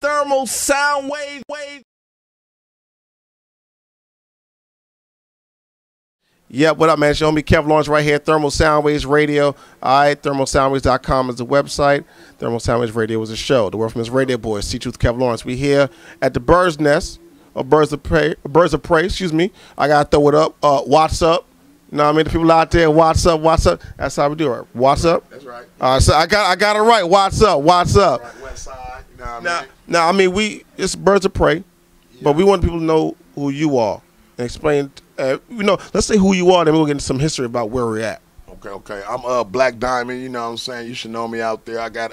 Thermal sound wave. Yeah, what up, man? Show me Kev Lawrence right here, Thermal Soundwaves Radio. All right, thermalsoundwaves.com is the website. Thermal Soundwaves Radio is a show. The World Famous Radio Boys, c.truth, Kev Lawrence. We here at the Bird's Nest, or Birds of Prey, excuse me. I got to throw it up. What's up? You know what I mean? The people out there, what's up? That's how we do it. What's up? That's right. So I got it right. What's up? Right, west side. You know what I mean? Now, I mean, it's Birds of Prey, but we want people to know who you are and explain. Let's say who you are, then we'll get into some history about where we're at. Okay. I'm Blaqe Diamond. You know what I'm saying? You should know me out there. I got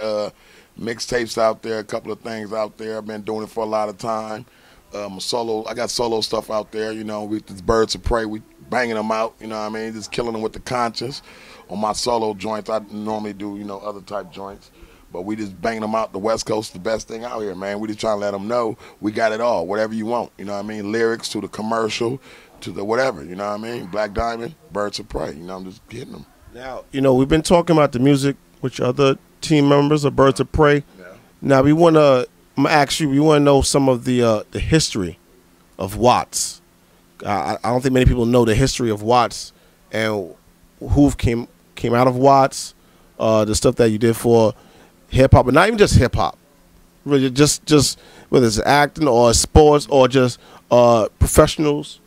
mixtapes out there, a couple of things out there. I've been doing it for a lot of time. I got solo stuff out there. You know, with these Birds of Prey, we banging them out. You know what I mean? Just killing them with the conscience. On my solo joints, I normally do other type joints. But we just banging them out. The West Coast is the best thing out here, man. We just trying to let them know we got it all, whatever you want. You know what I mean? Lyrics to the commercial to the whatever. You know what I mean? Blaqe Diamond, Birds of Prey. You know, I'm just hitting them. Now, we've been talking about the music with your other team members of Birds of Prey. Yeah. Now, I'm going to ask you, we want to know some of the history of Watts. I don't think many people know the history of Watts and who came out of Watts, the stuff that you did for hip-hop, but not even just hip-hop. Really, just whether it's acting or sports or just professionals,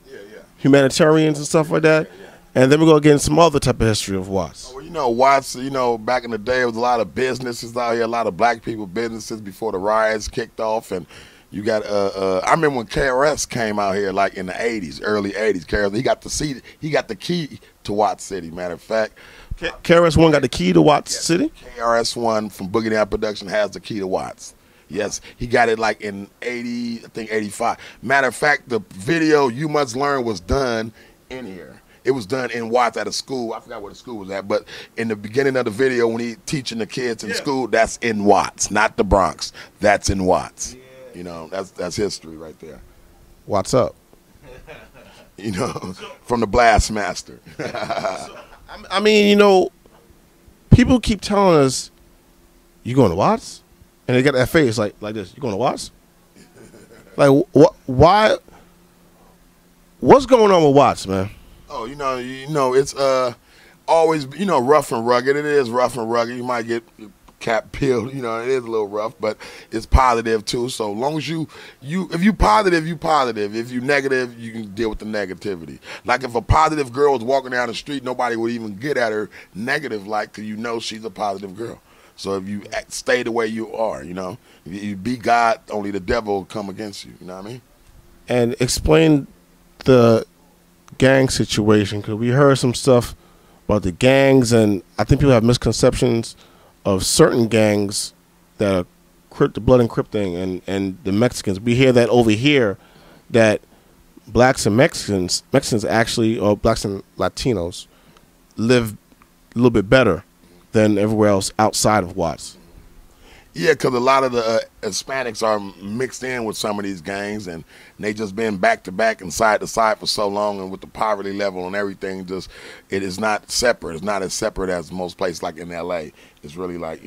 humanitarians and stuff like that. And then we're going to get into some other type of history of Watts. Well, Watts, back in the day, there was a lot of businesses out here, a lot of black people businesses before the riots kicked off. And you got, I remember when KRS came out here, like in the 80s, early 80s. KRS, he got the key to Watts City, matter of fact. KRS-One got the key to Watts City? KRS-One from Blaqe Diamond Production has the key to Watts. Yes, he got it like in 80, I think 85. Matter of fact, the video You Must Learn was done in here. It was done in Watts at a school. I forgot where the school was at, but in the beginning of the video when he teaching the kids in school, that's in Watts, not the Bronx. That's in Watts. Yeah. That's history right there. What's up? From the Blast Master. I mean, people keep telling us, you going to Watts? And they got that face like this. You going to Watts? Like, why? What's going on with Watts, man? Oh, it's always, rough and rugged. It is rough and rugged. You might get cap peeled. It is a little rough, but it's positive too. So long as if you positive, you positive. If you negative, you can deal with the negativity. Like if a positive girl was walking down the street, nobody would even get at her negative, because she's a positive girl. So if you stay the way you are, if you be God, only the devil will come against you. You know what I mean? And explain the gang situation, because we heard some stuff about the gangs, and I think people have misconceptions of certain gangs that are the blood encrypting and the Mexicans. We hear that over here that blacks and Mexicans actually, or blacks and Latinos, live a little bit better than everywhere else outside of Watts. Yeah, because a lot of the Hispanics are mixed in with some of these gangs, and they just been back to back and side to side for so long, and with the poverty level and everything, it is not separate. It's not as separate as most places like in L.A. It's really like,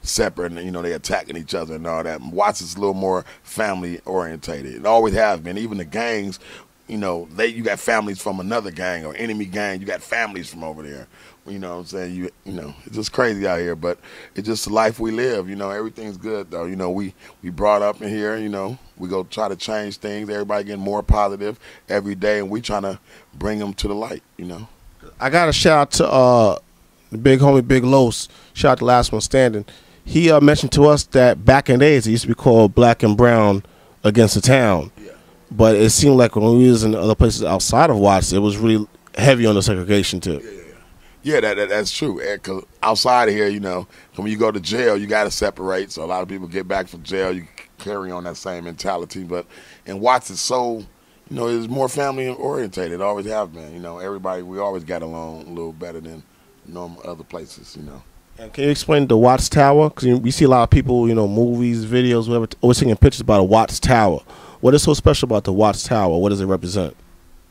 separate, and, they attacking each other and all that. Watts is a little more family orientated. It always has been. Even the gangs, you got families from another gang or enemy gang. You got families from over there. You know what I'm saying? It's just crazy out here, but it's just the life we live. Everything's good, though. We brought up in here, we go try to change things. Everybody getting more positive every day, and we trying to bring them to the light, I got a shout out to the big homie, Big Los. Shout out to Last One Standing. He mentioned to us that back in the days, it used to be called Black and Brown Against the Town. Yeah. But it seemed like when we was in other places outside of Watts, it was really heavy on the segregation, too. Yeah, that's true. Because outside of here, when you go to jail, you got to separate. So a lot of people get back from jail, you carry on that same mentality. But in Watts, it's so, it's more family orientated. It always have been. Everybody, we always got along a little better than normal other places. And can you explain the Watchtower? Because we see a lot of people, movies, videos, whatever, always taking pictures about a Watchtower. What is so special about the Watchtower? What does it represent?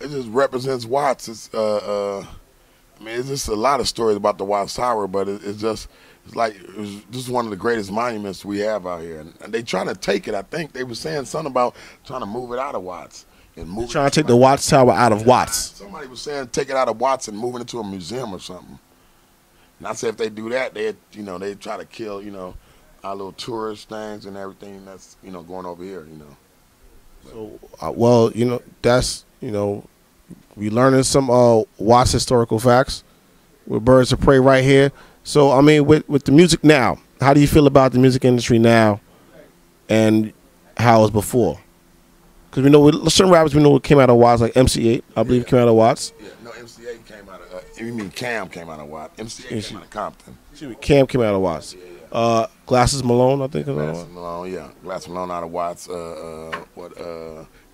It just represents Watts. It's it's just a lot of stories about the Watchtower, but it's just It's like this is one of the greatest monuments we have out here, and they trying to take it. I think they were saying something about trying to move it out of Watts and move. Trying to take the Watchtower out of Watts. Somebody was saying take it out of Watts and move it into a museum or something. And I said if they do that, they they try to kill our little tourist things and everything that's going over here. So well, that's we learning some Watts historical facts with Birdz of Prey right here. So I mean, with the music now, how do you feel about the music industry now, and how it was before? Because we know with certain rappers we know it came out of Watts, like MC8, I believe came out of Watts. Yeah, no, MC8 came out of. You mean Cam came out of Watts? MC8 came out of Compton. Cam came out of Watts. Yeah. Glasses Malone, I think. Glasses Malone, yeah. Glasses Malone out of Watts.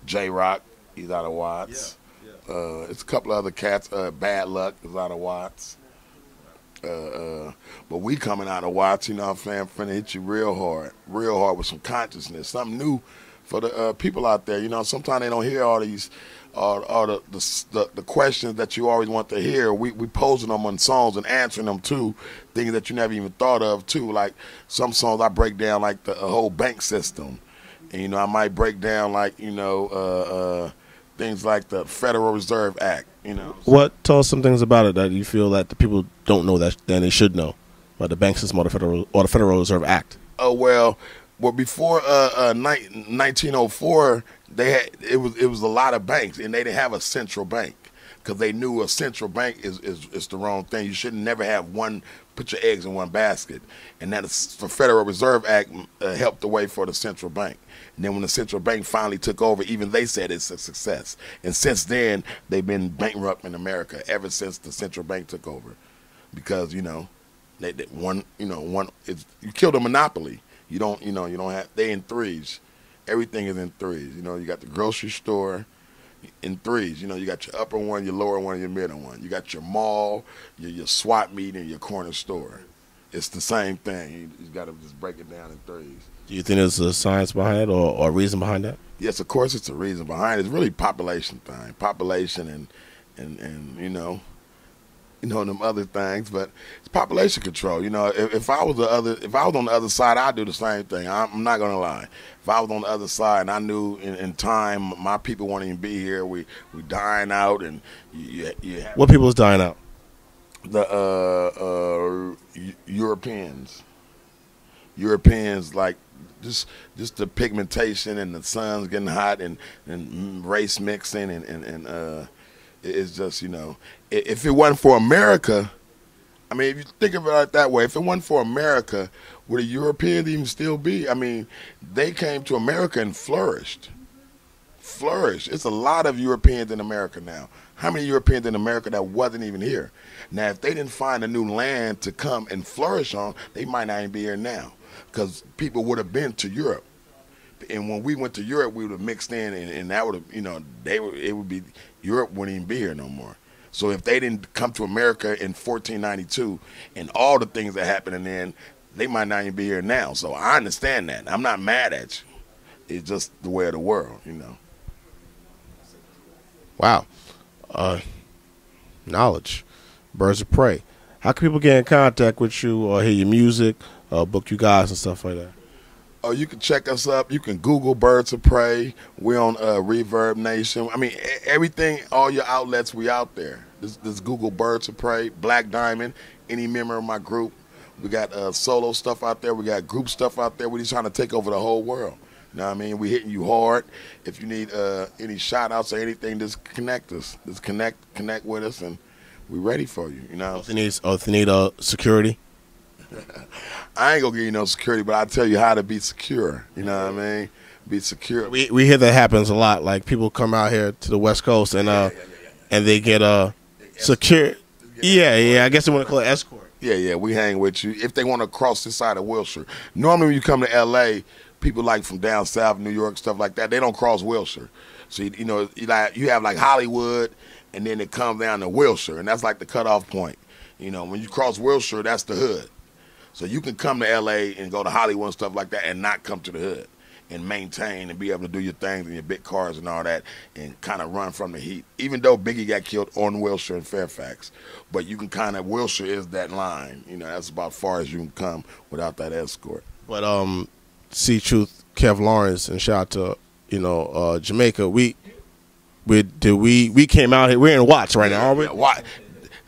J Rock, he's out of Watts. Yeah. It's a couple of other cats. Bad Luck is out of Watts. But we coming out of Watts, what I'm saying, finna hit you real hard with some consciousness, something new for the people out there. Sometimes they don't hear all these, all the questions that you always want to hear. We posing them on songs and answering them too, things that you never even thought of too. Like some songs I break down like the whole bank system, and I might break down like things like the Federal Reserve Act. What? Tell us some things about it that you feel that the people don't know that they should know about the bank system or the Federal Reserve Act. Oh well, before 1904, it was a lot of banks, and they didn't have a central bank because they knew a central bank is the wrong thing. You should never have put your eggs in one basket, and that is the Federal Reserve Act helped the way for the central bank. And then when the central bank finally took over, even they said it's a success. And since then, they've been bankrupt in America ever since the central bank took over, because you killed a monopoly. You don't have, they in threes. Everything is in threes. You got the grocery store in threes. You got your upper one, your lower one, and your middle one. You got your mall, your swap meet, and your corner store. It's the same thing. You got to just break it down in threes. Do you think there's a science behind it or a reason behind that? Yes, of course, it's a reason behind it. It's really population thing, population and them other things. But it's population control. If I was on the other side, I'd do the same thing. I'm not gonna lie. If I was on the other side and I knew in time my people won't even be here, we dying out, and what people is dying out? The Europeans like. Just the pigmentation and the sun's getting hot and race mixing and it's just if it wasn't for America, I mean, if you think about it that way, if it wasn't for America, would the Europeans even still be? I mean, they came to America and flourished. It's a lot of Europeans in America now. How many Europeans in America that wasn't even here? Now, if they didn't find a new land to come and flourish on, they might not even be here now. Because people would have been to Europe, and when we went to Europe, we would have mixed in, and that would have, it would be Europe wouldn't even be here no more. So if they didn't come to America in 1492 and all the things that happened, then they might not even be here now. So I understand that. I'm not mad at you. It's just the way of the world, Wow, knowledge, Birdz of Prey. How can people get in contact with you or hear your music? Book you guys and stuff like that. Oh, you can check us up. You can Google Birdz of Prey. We're on Reverb Nation. I mean, everything, all your outlets, we out there. This Google Birdz of Prey, Blaqe Diamond, any member of my group. We got solo stuff out there. We got group stuff out there. We're just trying to take over the whole world. You know what I mean? We're hitting you hard. If you need any shout-outs or anything, just connect us. Just connect with us, and we're ready for you. If you need security? I ain't gonna give you no security, but I'll tell you how to be secure. You know what I mean? Be secure. We hear that happens a lot. Like people come out here to the West Coast and and they get secure. Yeah. I guess they want to call it escort. Yeah. We hang with you if they want to cross this side of Wilshire. Normally, when you come to L.A., people like from down south, New York, stuff like that, they don't cross Wilshire. So you have like Hollywood, and then it comes down to Wilshire, and that's like the cutoff point. When you cross Wilshire, that's the hood. So you can come to L.A. and go to Hollywood and stuff like that and not come to the hood. and maintain and be able to do your things and your big cars and all that and kind of run from the heat. Even though Biggie got killed on Wilshire and Fairfax, but you can kind of, Wilshire is that line. You know, that's about as far as you can come without that escort. But c.truth, Kev Lawrence, and shout out to Jamaica. We came out here. We're in Watts right now, aren't we? Why?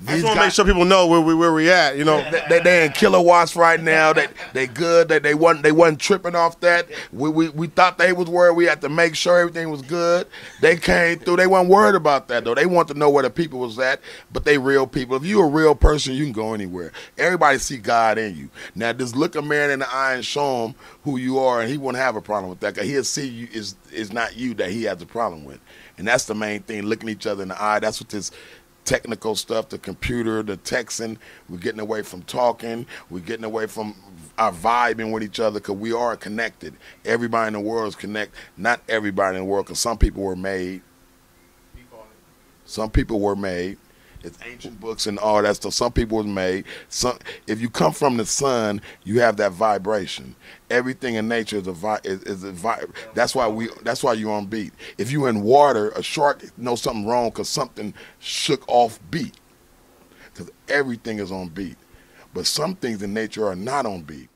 I just want to make sure people know where we at. You know, they in kilowatts right now. They good. They wasn't tripping off that. We thought they was worried. We had to make sure everything was good. They came through. They weren't worried about that though. They want to know where the people was at. But they real people. If you a real person, you can go anywhere. Everybody see God in you. Now just look a man in the eye and show him who you are, and he wouldn't have a problem with that. Cause he'll see you is not you that he has a problem with, and that's the main thing. Looking each other in the eye. That's what this technical stuff, the computer, the texting, we're getting away from talking, we're getting away from our vibing with each other because we are connected. Everybody in the world is connected. Not everybody in the world, because some people were made. Some people were made. It's ancient books and all that stuff. Some people was made. If you come from the sun, you have that vibration. Everything in nature is a vibe. That's why you're on beat. If you in water, a shark knows something wrong because something shook off beat. Because everything is on beat. But some things in nature are not on beat.